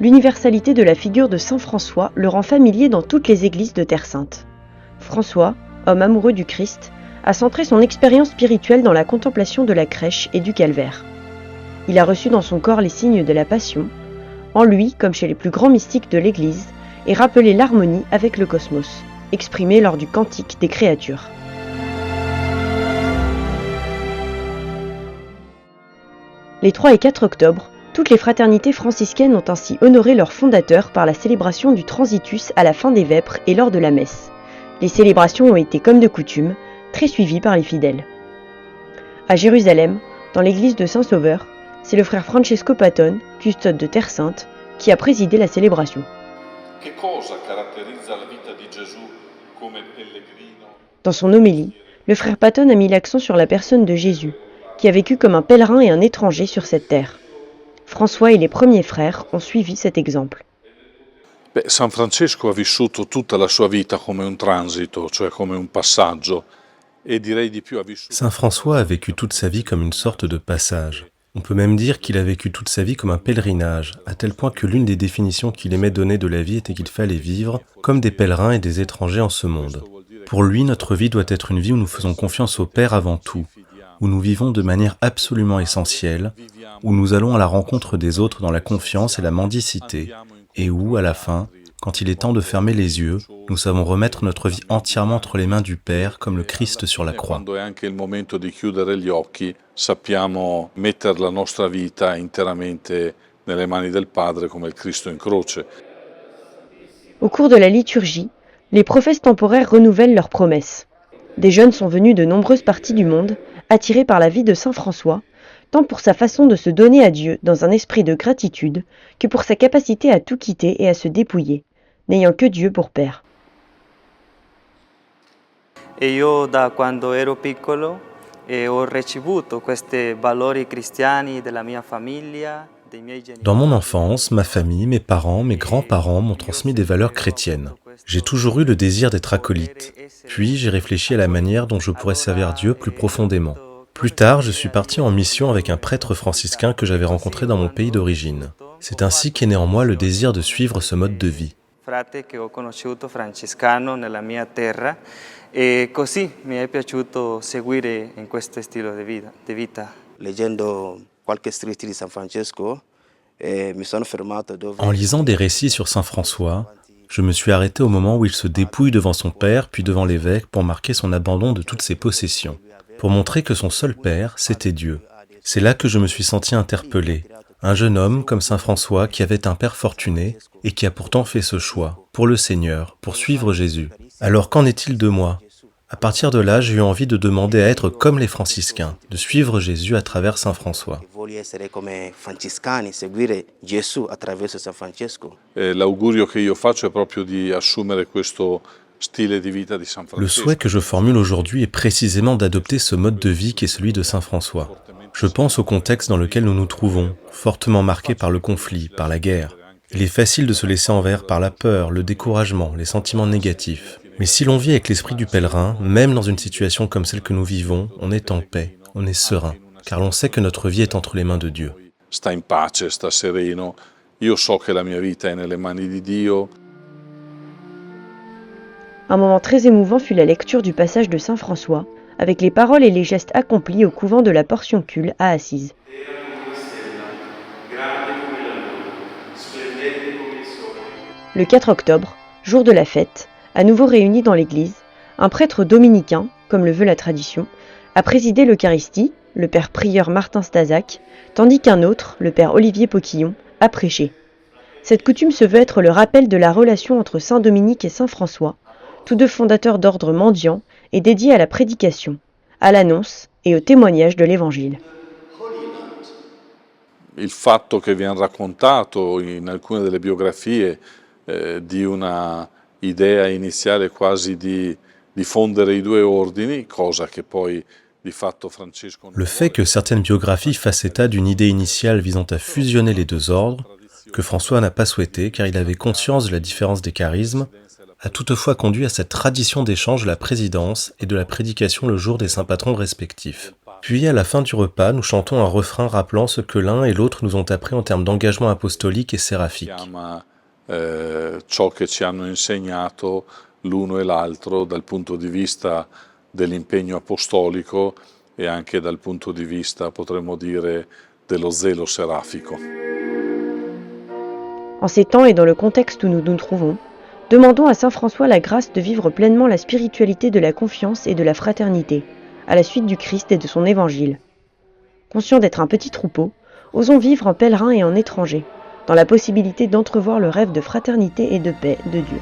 l'universalité de la figure de saint François le rend familier dans toutes les églises de Terre Sainte. François, homme amoureux du Christ, a centré son expérience spirituelle dans la contemplation de la crèche et du calvaire. Il a reçu dans son corps les signes de la Passion. En lui, comme chez les plus grands mystiques de l'Église, est rappelée l'harmonie avec le cosmos, exprimée lors du Cantique des créatures. Les 3 et 4 octobre, toutes les fraternités franciscaines ont ainsi honoré leur fondateur par la célébration du Transitus à la fin des Vêpres et lors de la messe. Les célébrations ont été, comme de coutume, très suivies par les fidèles. À Jérusalem, dans l'église de Saint-Sauveur, c'est le frère Francesco Patton, custode de Terre Sainte, qui a présidé la célébration. Dans son homélie, le frère Patton a mis l'accent sur la personne de Jésus, qui a vécu comme un pèlerin et un étranger sur cette terre. François et les premiers frères ont suivi cet exemple. San Francesco ha vissuto tutta la sua vita come un transito, cioè come un passaggio, e direi di più ha vissuto. Saint François a vécu toute sa vie comme une sorte de passage. On peut même dire qu'il a vécu toute sa vie comme un pèlerinage, à tel point que l'une des définitions qu'il aimait donner de la vie était qu'il fallait vivre comme des pèlerins et des étrangers en ce monde. Pour lui, notre vie doit être une vie où nous faisons confiance au Père avant tout, où nous vivons de manière absolument essentielle, où nous allons à la rencontre des autres dans la confiance et la mendicité, et où, à la fin, quand il est temps de fermer les yeux, nous savons remettre notre vie entièrement entre les mains du Père, comme le Christ sur la croix. Quando è anche il momento di chiudere gli occhi, sappiamo mettere la nostra vita interamente nelle mani del Padre, come il Cristo in croce. Au cours de la liturgie, les prophètes temporaires renouvellent leurs promesses. Des jeunes sont venus de nombreuses parties du monde, attirés par la vie de saint François, tant pour sa façon de se donner à Dieu dans un esprit de gratitude que pour sa capacité à tout quitter et à se dépouiller, n'ayant que Dieu pour Père. E io da quando ero piccolo ho ricevuto questi valori cristiani della mia famiglia, dei miei genitori. Dans mon enfance, ma famille, mes parents, mes grands-parents m'ont transmis des valeurs chrétiennes. J'ai toujours eu le désir d'être acolyte. Puis j'ai réfléchi à la manière dont je pourrais servir Dieu plus profondément. Plus tard, je suis parti en mission avec un prêtre franciscain que j'avais rencontré dans mon pays d'origine. C'est ainsi qu'est né en moi le désir de suivre ce mode de vie. Frate che ho conosciuto francescano nella mia terra e così mi è piaciuto seguire in questo stile di vita. Leggendo qualche scritto di San Francesco, mi sono fermato dove... En lisant des récits sur Saint François, je me suis arrêté au moment où il se dépouille devant son père puis devant l'évêque pour marquer son abandon de toutes ses possessions, pour montrer que son seul père, c'était Dieu. C'est là que je me suis senti interpellé. Un jeune homme comme Saint François qui avait un père fortuné et qui a pourtant fait ce choix, pour le Seigneur, pour suivre Jésus. Alors qu'en est-il de moi ? À partir de là, j'ai eu envie de demander à être comme les franciscains, de suivre Jésus à travers Saint François. L'augurio che io faccio è proprio di assumere questo stile di vita di San Francesco. Le souhait que je formule aujourd'hui est précisément d'adopter ce mode de vie qui est celui de Saint François. Je pense au contexte dans lequel nous nous trouvons, fortement marqué par le conflit, par la guerre. Il est facile de se laisser envers par la peur, le découragement, les sentiments négatifs. Mais si l'on vit avec l'esprit du pèlerin, même dans une situation comme celle que nous vivons, on est en paix, on est serein, car l'on sait que notre vie est entre les mains de Dieu. Sta in pace, sta sereno. Io so che la mia vita è nelle mani di Dio. Un moment très émouvant fut la lecture du passage de saint François, avec les paroles et les gestes accomplis au couvent de la Portioncule à Assise. Le 4 octobre, jour de la fête, à nouveau réuni dans l'église, un prêtre dominicain, comme le veut la tradition, a présidé l'Eucharistie, le père prieur Martin Stazac, tandis qu'un autre, le père Olivier Poquillon, a prêché. Cette coutume se veut être le rappel de la relation entre saint Dominique et saint François, tous deux fondateurs d'ordre mendiant et dédiés à la prédication, à l'annonce et au témoignage de l'Évangile. Il fatto che viene raccontato in alcune delle biografie di una idea iniziale quasi di fondere i due ordini, cosa che poi di fatto Francesco... Le fait que certaines biographies fassent état d'une idée initiale visant à fusionner les deux ordres, que François n'a pas souhaité car il avait conscience de la différence des charismes, a toutefois conduit à cette tradition d'échange de la présidence et de la prédication le jour des saints patrons respectifs. Puis, à la fin du repas, nous chantons un refrain rappelant ce que l'un et l'autre nous ont appris en termes d'engagement apostolique et séraphique. Ciò che ci hanno insegnato l'uno e l'altro dal punto di vista dell'impegno apostolico e anche dal punto di vista, potremmo dire, dello zelo serafico. En ces temps et dans le contexte où nous nous trouvons, demandons à saint François la grâce de vivre pleinement la spiritualité de la confiance et de la fraternité, à la suite du Christ et de son évangile. Conscients d'être un petit troupeau, osons vivre en pèlerins et en étrangers, dans la possibilité d'entrevoir le rêve de fraternité et de paix de Dieu.